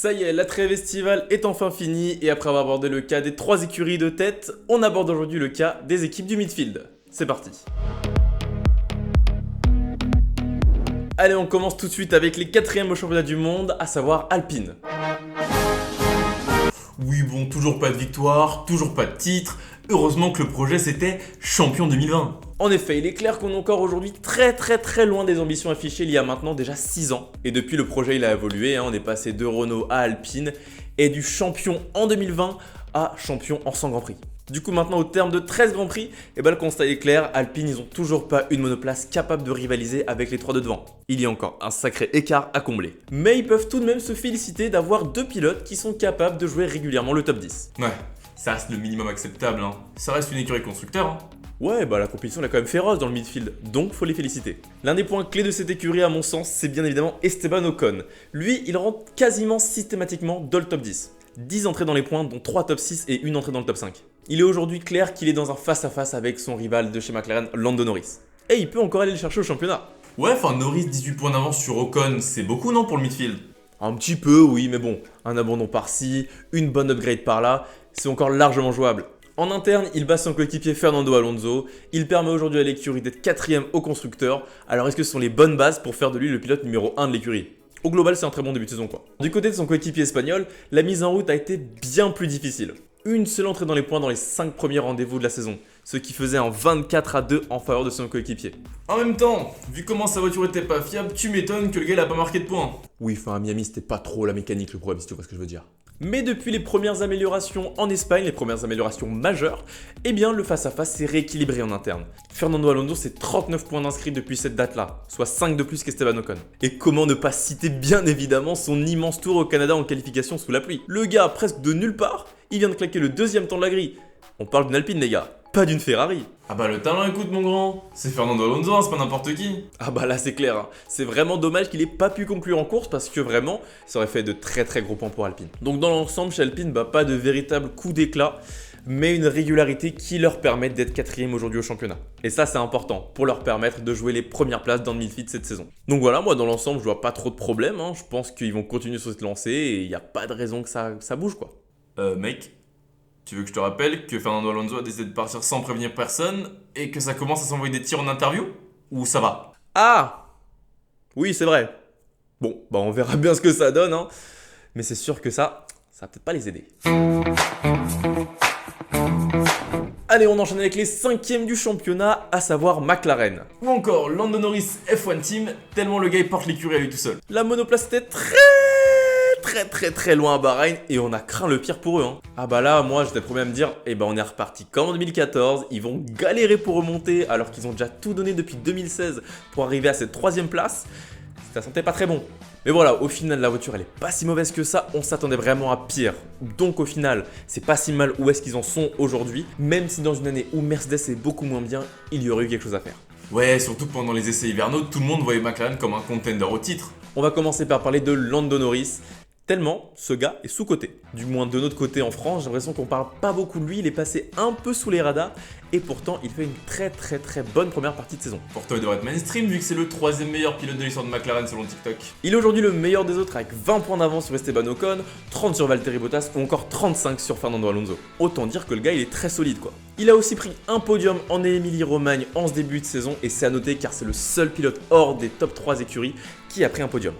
Ça y est, la trêve estivale est enfin finie et après avoir abordé le cas des 3 écuries de tête, on aborde aujourd'hui le cas des équipes du midfield. C'est parti. Allez, on commence tout de suite avec les 4e au championnat du monde, à savoir Alpine. Oui bon, toujours pas de victoire, toujours pas de titre. Heureusement que le projet c'était champion 2020. En effet, il est clair qu'on est encore aujourd'hui très loin des ambitions affichées il y a maintenant déjà 6 ans. Et depuis le projet il a évolué, on est passé de Renault à Alpine et du champion en 2020 à champion en 100 Grands Prix. Du coup maintenant au terme de 13 Grands Prix, le constat est clair, Alpine ils ont toujours pas une monoplace capable de rivaliser avec les 3 de devant. Il y a encore un sacré écart à combler. Mais ils peuvent tout de même se féliciter d'avoir 2 pilotes qui sont capables de jouer régulièrement le top 10. Ouais, ça reste le minimum acceptable, hein. Ça reste une écurie constructeur, hein. Ouais, la compétition elle est quand même féroce dans le midfield, donc faut les féliciter. L'un des points clés de cette écurie à mon sens, c'est bien évidemment Esteban Ocon. Lui, il rentre quasiment systématiquement dans le top 10. 10 entrées dans les points, dont 3 top 6 et une entrée dans le top 5. Il est aujourd'hui clair qu'il est dans un face-à-face avec son rival de chez McLaren, Lando Norris. Et il peut encore aller le chercher au championnat. Ouais, Norris 18 points d'avance sur Ocon, c'est beaucoup non pour le midfield? Un petit peu, oui, mais bon, un abandon par-ci, une bonne upgrade par-là, c'est encore largement jouable. En interne, il bat son coéquipier Fernando Alonso, il permet aujourd'hui à l'écurie d'être 4e au constructeur, alors est-ce que ce sont les bonnes bases pour faire de lui le pilote numéro 1 de l'écurie? Au global, c'est un très bon début de saison quoi. Du côté de son coéquipier espagnol, la mise en route a été bien plus difficile. Une seule entrée dans les points dans les 5 premiers rendez-vous de la saison, ce qui faisait un 24-2 en faveur de son coéquipier. En même temps, vu comment sa voiture était pas fiable, tu m'étonnes que le gars il a pas marqué de points. Oui, à Miami, c'était pas trop la mécanique le problème, si tu vois ce que je veux dire. Mais depuis les premières améliorations en Espagne, les premières améliorations majeures, le face-à-face s'est rééquilibré en interne. Fernando Alonso, c'est 39 points d'inscrits depuis cette date-là, soit 5 de plus qu'Esteban Ocon. Et comment ne pas citer bien évidemment son immense tour au Canada en qualification sous la pluie. Le gars, presque de nulle part, il vient de claquer le 2e temps de la grille. On parle d'une Alpine les gars, pas d'une Ferrari. Ah le talent écoute mon grand, c'est Fernando Alonso, hein, c'est pas n'importe qui. Là c'est clair, hein. C'est vraiment dommage qu'il ait pas pu conclure en course parce que vraiment, ça aurait fait de très gros points pour Alpine. Donc dans l'ensemble, chez Alpine, pas de véritable coup d'éclat, mais une régularité qui leur permet d'être 4e aujourd'hui au championnat. Et ça c'est important, pour leur permettre de jouer les premières places dans le midfield cette saison. Donc voilà, moi dans l'ensemble, je vois pas trop de problèmes, hein. Je pense qu'ils vont continuer sur cette lancée et il n'y a pas de raison que ça bouge quoi. Mec, tu veux que je te rappelle que Fernando Alonso a décidé de partir sans prévenir personne et que ça commence à s'envoyer des tirs en interview? Ou ça va? Ah! Oui, c'est vrai. Bon, on verra bien ce que ça donne, hein. Mais c'est sûr que ça va peut-être pas les aider. Allez, on enchaîne avec les 5e du championnat, à savoir McLaren. Ou encore Lando Norris F1 Team, tellement le gars il porte l'écurie à lui tout seul. La monoplace était très loin à Bahreïn et on a craint le pire pour eux. Hein. Là, moi j'étais le premier à me dire, on est reparti comme en 2014, ils vont galérer pour remonter alors qu'ils ont déjà tout donné depuis 2016 pour arriver à cette 3e place. Ça sentait pas très bon. Mais voilà, au final la voiture elle est pas si mauvaise que ça, on s'attendait vraiment à pire. Donc au final, c'est pas si mal où est-ce qu'ils en sont aujourd'hui, même si dans une année où Mercedes est beaucoup moins bien, il y aurait eu quelque chose à faire. Ouais, surtout que pendant les essais hivernaux, tout le monde voyait McLaren comme un contender au titre. On va commencer par parler de Lando Norris. Tellement ce gars est sous-coté. Du moins de notre côté en France, j'ai l'impression qu'on parle pas beaucoup de lui, il est passé un peu sous les radars et pourtant il fait une très bonne première partie de saison. Pourtant il devrait être mainstream vu que c'est le 3e meilleur pilote de l'histoire de McLaren selon TikTok. Il est aujourd'hui le meilleur des autres avec 20 points d'avance sur Esteban Ocon, 30 sur Valtteri Bottas ou encore 35 sur Fernando Alonso. Autant dire que le gars il est très solide quoi. Il a aussi pris un podium en Émilie-Romagne en ce début de saison et c'est à noter car c'est le seul pilote hors des top 3 écuries qui a pris un podium.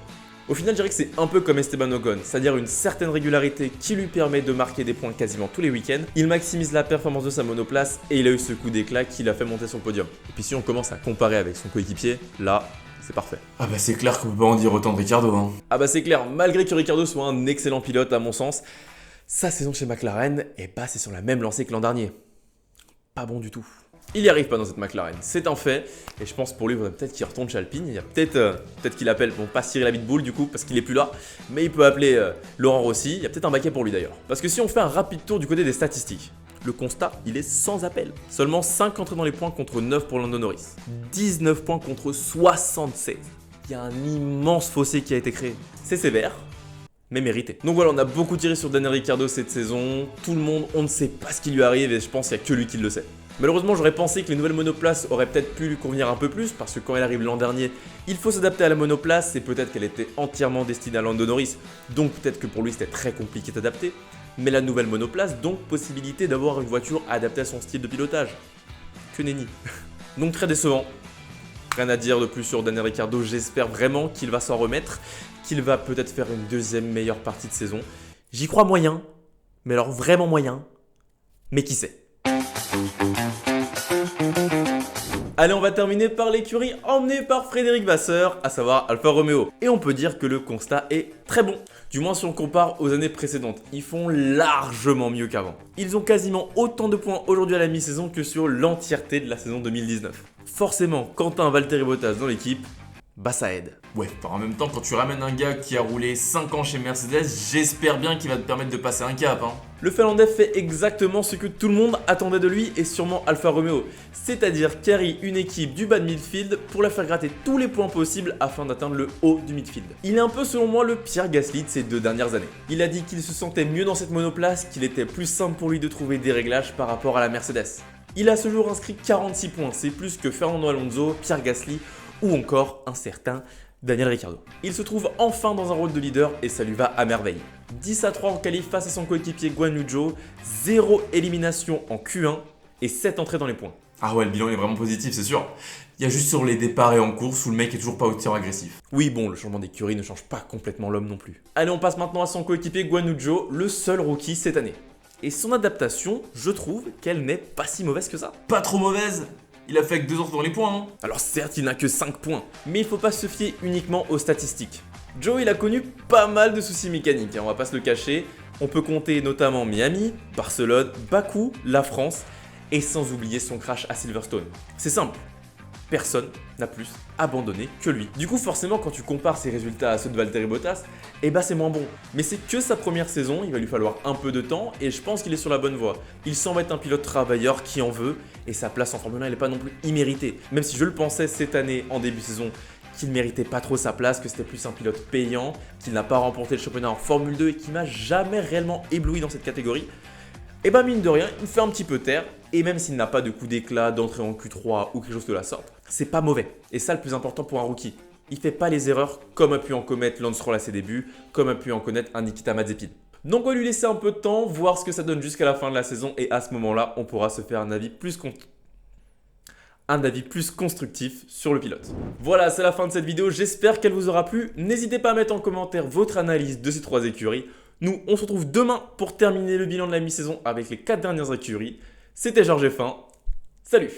Au final, je dirais que c'est un peu comme Esteban Ocon, c'est-à-dire une certaine régularité qui lui permet de marquer des points quasiment tous les week-ends. Il maximise la performance de sa monoplace et il a eu ce coup d'éclat qui l'a fait monter sur le podium. Et puis si on commence à comparer avec son coéquipier, là, c'est parfait. C'est clair qu'on peut pas en dire autant de Ricciardo, hein. C'est clair, malgré que Ricciardo soit un excellent pilote à mon sens, sa saison chez McLaren, c'est sur la même lancée que l'an dernier. Pas bon du tout. Il n'y arrive pas dans cette McLaren, c'est un fait, et je pense pour lui, il faudrait peut-être qu'il retourne chez Alpine, il y a peut-être qu'il appelle, pas Cyril Abitboul du coup, parce qu'il est plus là, mais il peut appeler Laurent Rossi, il y a peut-être un baquet pour lui d'ailleurs. Parce que si on fait un rapide tour du côté des statistiques, le constat, il est sans appel. Seulement 5 entrées dans les points contre 9 pour Lando Norris, 19 points contre 67. Il y a un immense fossé qui a été créé. C'est sévère, mais mérité. Donc voilà, on a beaucoup tiré sur Daniel Ricciardo cette saison, tout le monde, on ne sait pas ce qui lui arrive, et je pense qu'il n'y a que lui qui le sait. Malheureusement, j'aurais pensé que les nouvelles monoplaces auraient peut-être pu lui convenir un peu plus, parce que quand elle arrive l'an dernier, il faut s'adapter à la monoplace, et peut-être qu'elle était entièrement destinée à Lando Norris, donc peut-être que pour lui c'était très compliqué d'adapter. Mais la nouvelle monoplace, donc possibilité d'avoir une voiture adaptée à son style de pilotage. Que nenni. Donc très décevant. Rien à dire de plus sur Daniel Ricciardo, j'espère vraiment qu'il va s'en remettre, qu'il va peut-être faire une deuxième meilleure partie de saison. J'y crois moyen, mais alors vraiment moyen, mais qui sait. Allez, on va terminer par l'écurie emmenée par Frédéric Vasseur, à savoir Alfa Romeo. Et on peut dire que le constat est très bon. Du moins si on compare aux années précédentes. Ils font largement mieux qu'avant. Ils ont quasiment autant de points aujourd'hui à la mi-saison que sur l'entièreté de la saison 2019. Forcément, quand t'as un Valtteri Bottas dans l'équipe, bah ça aide. Ouais, en même temps, quand tu ramènes un gars qui a roulé 5 ans chez Mercedes, j'espère bien qu'il va te permettre de passer un cap. Hein. Le Finlandais fait exactement ce que tout le monde attendait de lui et sûrement Alfa Romeo, c'est-à-dire carry une équipe du bas de midfield pour la faire gratter tous les points possibles afin d'atteindre le haut du midfield. Il est un peu selon moi le Pierre Gasly de ces 2 dernières années. Il a dit qu'il se sentait mieux dans cette monoplace, qu'il était plus simple pour lui de trouver des réglages par rapport à la Mercedes. Il a ce jour inscrit 46 points, c'est plus que Fernando Alonso, Pierre Gasly ou encore un certain Daniel Ricciardo. Il se trouve enfin dans un rôle de leader et ça lui va à merveille. 10-3 en qualif face à son coéquipier Guan Yu Zhou, 0 élimination en Q1 et 7 entrées dans les points. Ah ouais, le bilan est vraiment positif, c'est sûr. Il y a juste sur les départs et en course où le mec est toujours pas au tir agressif. Oui bon, le changement d'écurie ne change pas complètement l'homme non plus. Allez, on passe maintenant à son coéquipier Guan Yu Zhou, le seul rookie cette année. Et son adaptation, je trouve qu'elle n'est pas si mauvaise que ça. Pas trop mauvaise. Il a fait que 2 entrées dans les points. Hein. Alors certes, il n'a que 5 points, mais il faut pas se fier uniquement aux statistiques. Joe, il a connu pas mal de soucis mécaniques, on va pas se le cacher. On peut compter notamment Miami, Barcelone, Bakou, la France, et sans oublier son crash à Silverstone. C'est simple, personne n'a plus abandonné que lui. Du coup, forcément, quand tu compares ses résultats à ceux de Valtteri Bottas, c'est moins bon. Mais c'est que sa première saison, il va lui falloir un peu de temps et je pense qu'il est sur la bonne voie. Il semble être un pilote travailleur qui en veut et sa place en Formule 1, elle n'est pas non plus imméritée. Même si je le pensais cette année, en début de saison, qu'il méritait pas trop sa place, que c'était plus un pilote payant, qu'il n'a pas remporté le championnat en Formule 2 et qui m'a jamais réellement ébloui dans cette catégorie. Mine de rien, il me fait un petit peu taire, et même s'il n'a pas de coup d'éclat, d'entrée en Q3 ou quelque chose de la sorte, c'est pas mauvais. Et ça, le plus important pour un rookie. Il fait pas les erreurs comme a pu en commettre Lance Stroll à ses débuts, comme a pu en connaître un Nikita Mazepin. Donc on va lui laisser un peu de temps, voir ce que ça donne jusqu'à la fin de la saison, et à ce moment-là, on pourra se faire un avis plus constructif sur le pilote. Voilà, c'est la fin de cette vidéo, j'espère qu'elle vous aura plu. N'hésitez pas à mettre en commentaire votre analyse de ces 3 écuries. Nous, on se retrouve demain pour terminer le bilan de la mi-saison avec les 4 dernières écuries. C'était Georges F1, salut!